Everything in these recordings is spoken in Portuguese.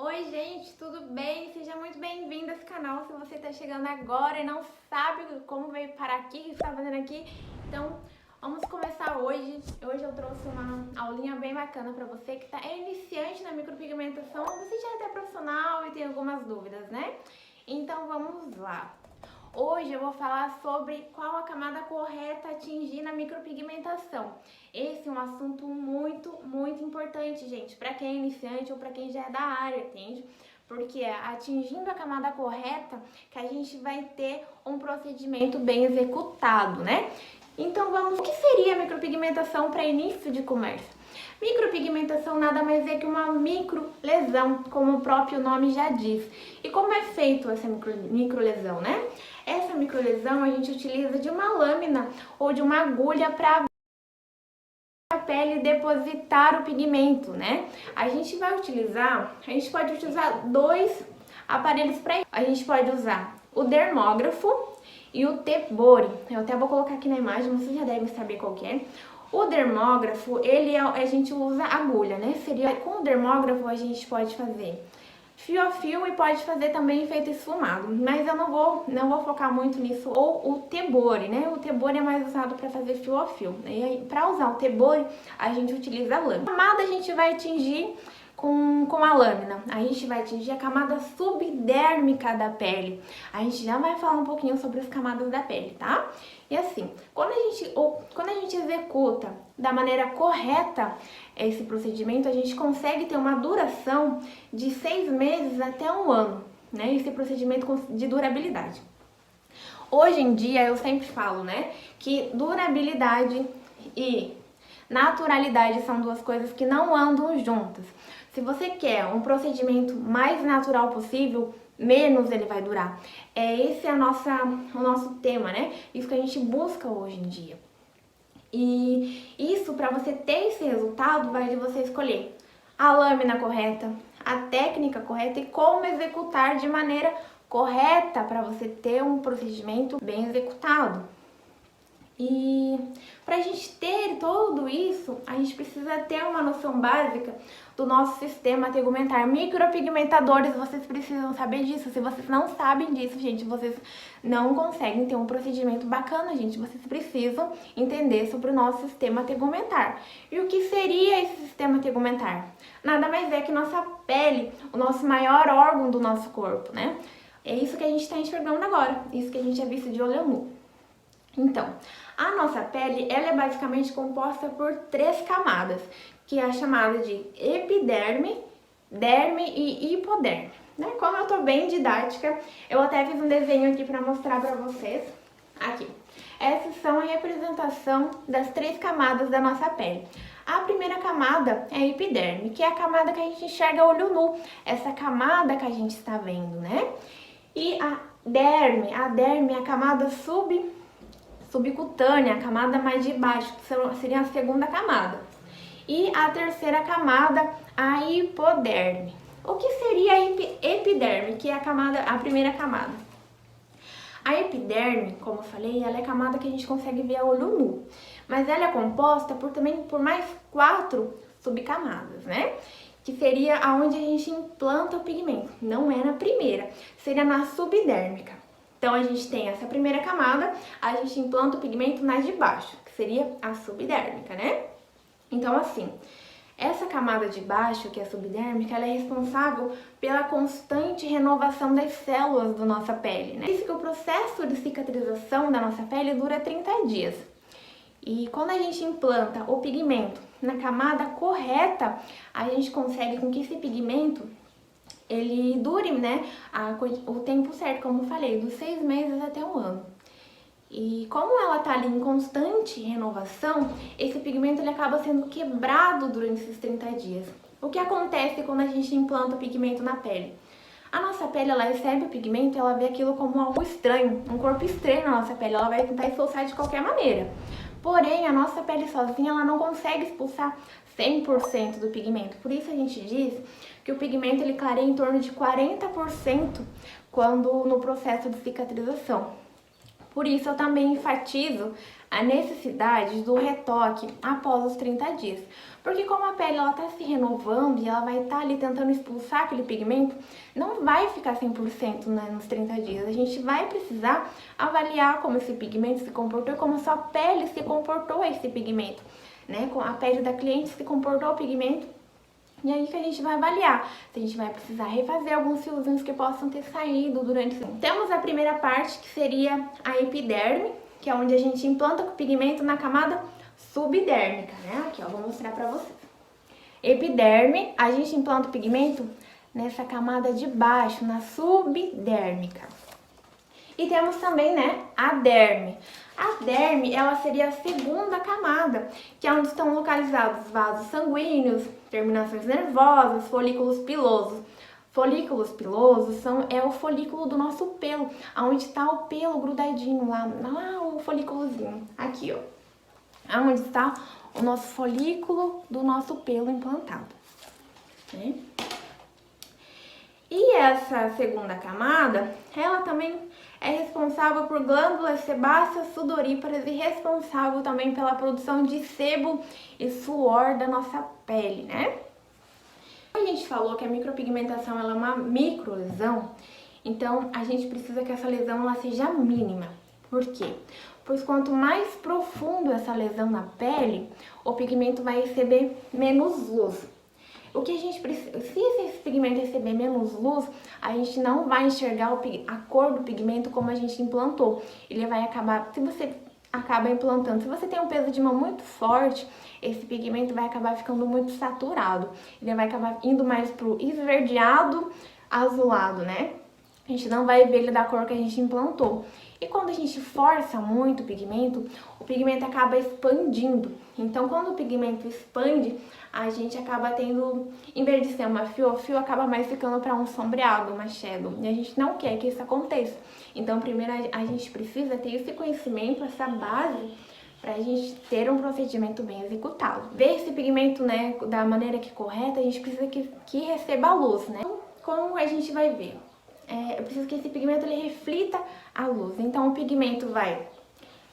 Oi gente, tudo bem? Seja muito bem-vindo a esse canal. Se você está chegando agora e não sabe como veio parar aqui, o que está fazendo aqui, então vamos começar hoje. Hoje eu trouxe uma aulinha bem bacana para você que é iniciante na micropigmentação, você já é até profissional e tem algumas dúvidas, né? Então vamos lá. Hoje eu vou falar sobre qual a camada correta a atingir na micropigmentação. Esse é um assunto muito importante, gente, para quem é iniciante ou para quem já é da área, entende? Porque é atingindo a camada correta que a gente vai ter um procedimento bem executado, né? Então vamos, o que seria a micropigmentação para início de conversa? Micropigmentação nada mais é que uma microlesão, como o próprio nome já diz. E como é feito essa microlesão, né? Essa microlesão a gente utiliza de uma lâmina ou de uma agulha para a pele depositar o pigmento, né? A gente pode utilizar dois aparelhos para isso. A gente pode usar o dermógrafo e o tebori. Eu até vou colocar aqui na imagem, vocês já devem saber qual que é. O dermógrafo, a gente usa agulha, né? Com o dermógrafo a gente pode fazer fio a fio e pode fazer também efeito esfumado, mas eu não vou focar muito nisso. Ou o tebori, né? O tebori é mais usado para fazer fio a fio. E aí, para usar o tebori, a gente utiliza a lâmina. A camada a gente vai atingir com a lâmina. A gente vai atingir a camada subdérmica da pele. A gente já vai falar um pouquinho sobre as camadas da pele, tá? E assim, quando a gente executa da maneira correta esse procedimento, a gente consegue ter uma duração de 6 meses até 1 ano, né? Esse procedimento de durabilidade. Hoje em dia, eu sempre falo, né, que durabilidade e naturalidade são duas coisas que não andam juntas. Se você quer um procedimento mais natural possível, menos ele vai durar. Esse é o nosso tema, né? Isso que a gente busca hoje em dia. E isso, para você ter esse resultado, vai de você escolher a lâmina correta, a técnica correta e como executar de maneira correta para você ter um procedimento bem executado. E para a gente ter tudo isso, a gente precisa ter uma noção básica do nosso sistema tegumentar. Micropigmentadores, vocês precisam saber disso. Se vocês não sabem disso, gente, vocês não conseguem ter um procedimento bacana, gente. Vocês precisam entender sobre o nosso sistema tegumentar. E o que seria esse sistema tegumentar? Nada mais é que nossa pele, o nosso maior órgão do nosso corpo, né? É isso que a gente está enxergando agora, isso que a gente é visto de olho nu. Então, a nossa pele, ela é basicamente composta por 3 camadas, que é a chamada de epiderme, derme e hipoderme, né? Como eu tô bem didática, eu até fiz um desenho aqui para mostrar para vocês. Aqui. Essas são a representação das 3 camadas da nossa pele. A primeira camada é a epiderme, que é a camada que a gente enxerga a olho nu, essa camada que a gente está vendo, né? E a derme é a camada subcutânea, a camada mais de baixo, que seria a segunda camada. E a terceira camada, a hipoderme. O que seria a epiderme, que é a primeira camada? A epiderme, como eu falei, ela é a camada que a gente consegue ver a olho nu. Mas ela é composta por mais 4 subcamadas, né? Que seria aonde a gente implanta o pigmento. Não é na primeira, seria na subdérmica. Então, a gente tem essa primeira camada, a gente implanta o pigmento na de baixo, que seria a subdérmica, né? Então, assim, essa camada de baixo, que é a subdérmica, ela é responsável pela constante renovação das células da nossa pele, né? Isso que o processo de cicatrização da nossa pele dura 30 dias. E quando a gente implanta o pigmento na camada correta, a gente consegue com que esse pigmento ele dure, né, o tempo certo, como eu falei, dos 6 meses até 1 ano. E como ela tá ali em constante renovação, esse pigmento ele acaba sendo quebrado durante esses 30 dias. O que acontece quando a gente implanta o pigmento na pele? A nossa pele, ela recebe o pigmento e ela vê aquilo como algo estranho, um corpo estranho na nossa pele, ela vai tentar expulsar de qualquer maneira. Porém, a nossa pele sozinha, ela não consegue expulsar 100% do pigmento. Por isso a gente diz que o pigmento ele clareia em torno de 40% no processo de cicatrização. Por isso eu também enfatizo a necessidade do retoque após os 30 dias. Porque como a pele está se renovando e ela vai estar ali tentando expulsar aquele pigmento, não vai ficar 100%, né, nos 30 dias. A gente vai precisar avaliar como esse pigmento se comportou e como a sua pele se comportou a esse pigmento. Né? Com a pele da cliente se comportou ao pigmento. E aí que a gente vai avaliar se a gente vai precisar refazer alguns fiozinhos que possam ter saído durante... Temos a primeira parte, que seria a epiderme, que é onde a gente implanta o pigmento na camada subdérmica, né? Aqui, ó, vou mostrar pra vocês. Epiderme, a gente implanta o pigmento nessa camada de baixo, na subdérmica. E temos também, né, a derme. A derme, ela seria a segunda camada, que é onde estão localizados vasos sanguíneos, terminações nervosas, folículos pilosos. Folículos pilosos é o folículo do nosso pelo, onde está o pelo grudadinho lá o folículozinho, aqui, ó. Onde está o nosso folículo do nosso pelo implantado, né? E essa segunda camada, ela também é responsável por glândulas sebáceas sudoríparas e responsável também pela produção de sebo e suor da nossa pele, né? A gente falou que a micropigmentação ela é uma microlesão, então a gente precisa que essa lesão ela seja mínima. Por quê? Pois quanto mais profundo essa lesão na pele, o pigmento vai receber menos luz. O que a gente precisa, se esse pigmento receber menos luz, a gente não vai enxergar a cor do pigmento como a gente implantou. Ele vai acabar, se você acaba implantando, se você tem um peso de mão muito forte, esse pigmento vai acabar ficando muito saturado. Ele vai acabar indo mais pro esverdeado, azulado, né? A gente não vai ver ele da cor que a gente implantou. E quando a gente força muito o pigmento acaba expandindo. Então, quando o pigmento expande, a gente acaba tendo, em vez de ser uma fio, acaba mais ficando para um sombreado, uma shadow. E a gente não quer que isso aconteça. Então, primeiro a gente precisa ter esse conhecimento, essa base, para a gente ter um procedimento bem executado. Ver esse pigmento, né, da maneira que correta, a gente precisa que receba a luz, né? Como a gente vai ver? Eu preciso que esse pigmento ele reflita a luz. Então, o pigmento vai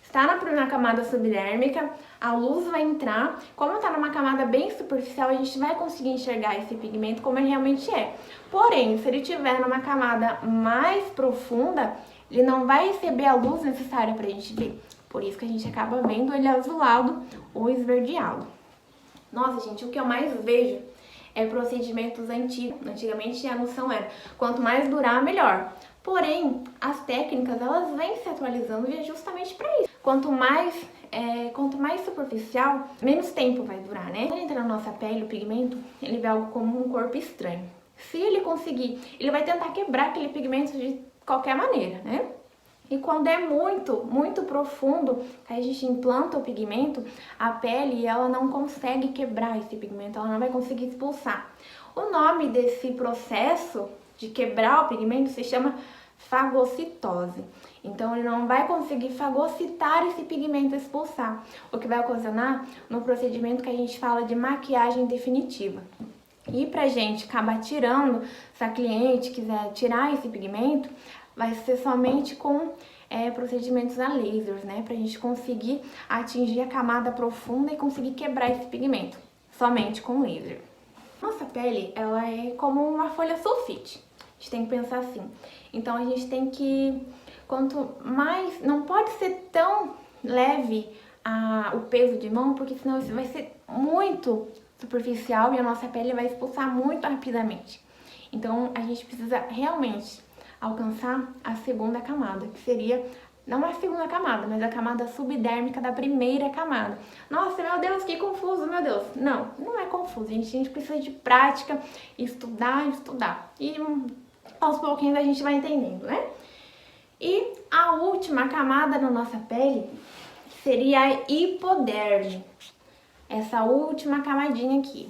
estar na camada subdérmica, a luz vai entrar. Como está numa camada bem superficial, a gente vai conseguir enxergar esse pigmento como ele realmente é. Porém, se ele estiver numa camada mais profunda, ele não vai receber a luz necessária para a gente ver. Por isso que a gente acaba vendo ele azulado ou esverdeado. Nossa, gente, o que eu mais vejo é procedimentos antigos. Antigamente a noção era, quanto mais durar, melhor. Porém, as técnicas, elas vêm se atualizando e é justamente para isso. Quanto mais superficial, menos tempo vai durar, né? Quando entra na nossa pele, o pigmento, ele vê algo como um corpo estranho. Se ele conseguir, ele vai tentar quebrar aquele pigmento de qualquer maneira, né? E quando é muito profundo, que a gente implanta o pigmento, a pele ela não consegue quebrar esse pigmento, ela não vai conseguir expulsar. O nome desse processo de quebrar o pigmento se chama fagocitose. Então ele não vai conseguir fagocitar esse pigmento e expulsar, o que vai ocasionar no procedimento que a gente fala de maquiagem definitiva. E pra gente acabar tirando, se a cliente quiser tirar esse pigmento, vai ser somente com procedimentos a lasers, né? Pra gente conseguir atingir a camada profunda e conseguir quebrar esse pigmento, somente com laser. Nossa pele, ela é como uma folha sulfite. A gente tem que pensar assim. Então a gente tem que, quanto mais, não pode ser tão leve o peso de mão, porque senão isso vai ser muito superficial e a nossa pele vai expulsar muito rapidamente. Então a gente precisa realmente alcançar a segunda camada, que seria, não a segunda camada, mas a camada subdérmica da primeira camada. Nossa, meu Deus, que confuso, meu Deus. Não, não é confuso, a gente precisa de prática, estudar. E aos pouquinhos a gente vai entendendo, né? E a última camada na nossa pele seria a hipoderme. Essa última camadinha aqui.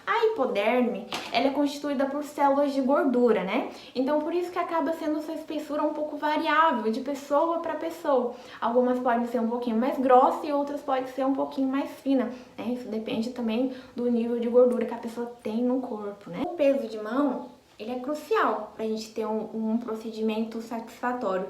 A hipoderme, ela é constituída por células de gordura, né? Então, por isso que acaba sendo sua espessura um pouco variável, de pessoa para pessoa. Algumas podem ser um pouquinho mais grossas e outras podem ser um pouquinho mais fina, né? Isso depende também do nível de gordura que a pessoa tem no corpo, né? O peso de mão, ele é crucial para a gente ter um procedimento satisfatório.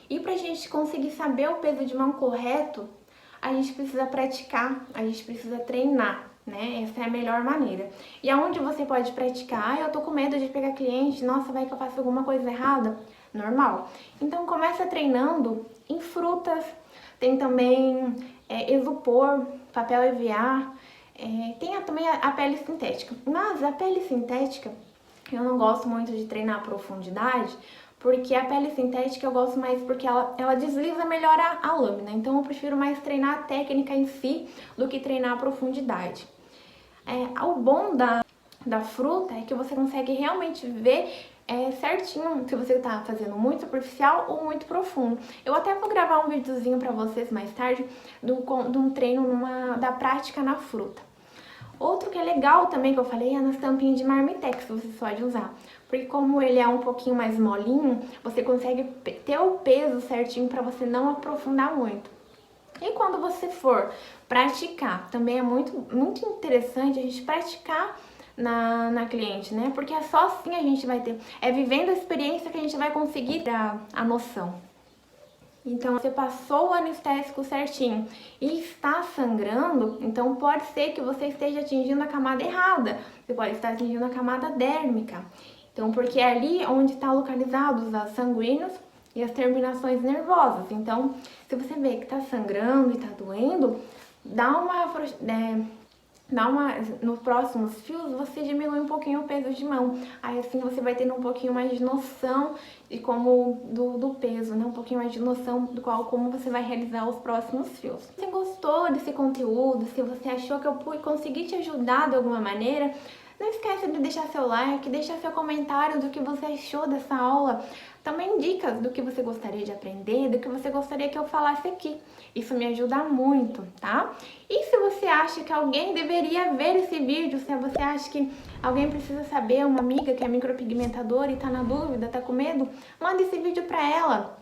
E para a gente conseguir saber o peso de mão correto, a gente precisa praticar, a gente precisa treinar, né? Essa é a melhor maneira. E aonde você pode praticar? Eu tô com medo de pegar cliente, nossa, vai que eu faço alguma coisa errada? Normal. Então começa treinando em frutas, tem também isopor, papel EVA, tem também a pele sintética. Mas a pele sintética, eu não gosto muito de treinar a profundidade, porque a pele sintética eu gosto mais porque ela desliza melhor a lâmina. Então eu prefiro mais treinar a técnica em si do que treinar a profundidade. O bom da fruta é que você consegue realmente ver certinho se você tá fazendo muito superficial ou muito profundo. Eu até vou gravar um videozinho pra vocês mais tarde de um treino da prática na fruta. Outro que é legal também que eu falei é nas tampinhas de marmitex que você pode usar. Porque como ele é um pouquinho mais molinho, você consegue ter o peso certinho para você não aprofundar muito. E quando você for praticar, também é muito interessante a gente praticar na cliente, né? Porque é só assim a gente vai ter, vivendo a experiência que a gente vai conseguir ter a noção. Então, você passou o anestésico certinho e está sangrando, então pode ser que você esteja atingindo a camada errada. Você pode estar atingindo a camada dérmica. Então, porque é ali onde estão localizados os vasos sanguíneos e as terminações nervosas. Então, se você vê que está sangrando e está doendo, nos próximos fios você diminui um pouquinho o peso de mão. Aí assim você vai tendo um pouquinho mais de noção de do peso, né? Um pouquinho mais de noção como você vai realizar os próximos fios. Se você gostou desse conteúdo, se você achou que eu consegui te ajudar de alguma maneira, não esqueça de deixar seu like, deixar seu comentário do que você achou dessa aula. Também dicas do que você gostaria de aprender, do que você gostaria que eu falasse aqui. Isso me ajuda muito, tá? E se você acha que alguém deveria ver esse vídeo, se você acha que alguém precisa saber, uma amiga que é micropigmentadora e tá na dúvida, tá com medo, manda esse vídeo pra ela.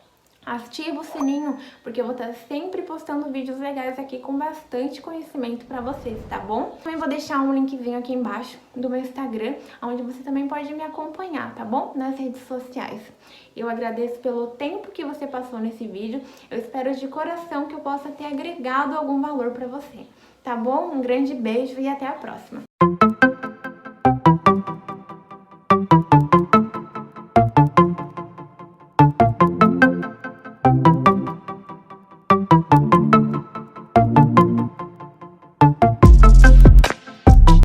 Ativa o sininho, porque eu vou estar sempre postando vídeos legais aqui com bastante conhecimento pra vocês, tá bom? Também vou deixar um linkzinho aqui embaixo do meu Instagram, onde você também pode me acompanhar, tá bom? Nas redes sociais. Eu agradeço pelo tempo que você passou nesse vídeo. Eu espero de coração que eu possa ter agregado algum valor pra você, tá bom? Um grande beijo e até a próxima!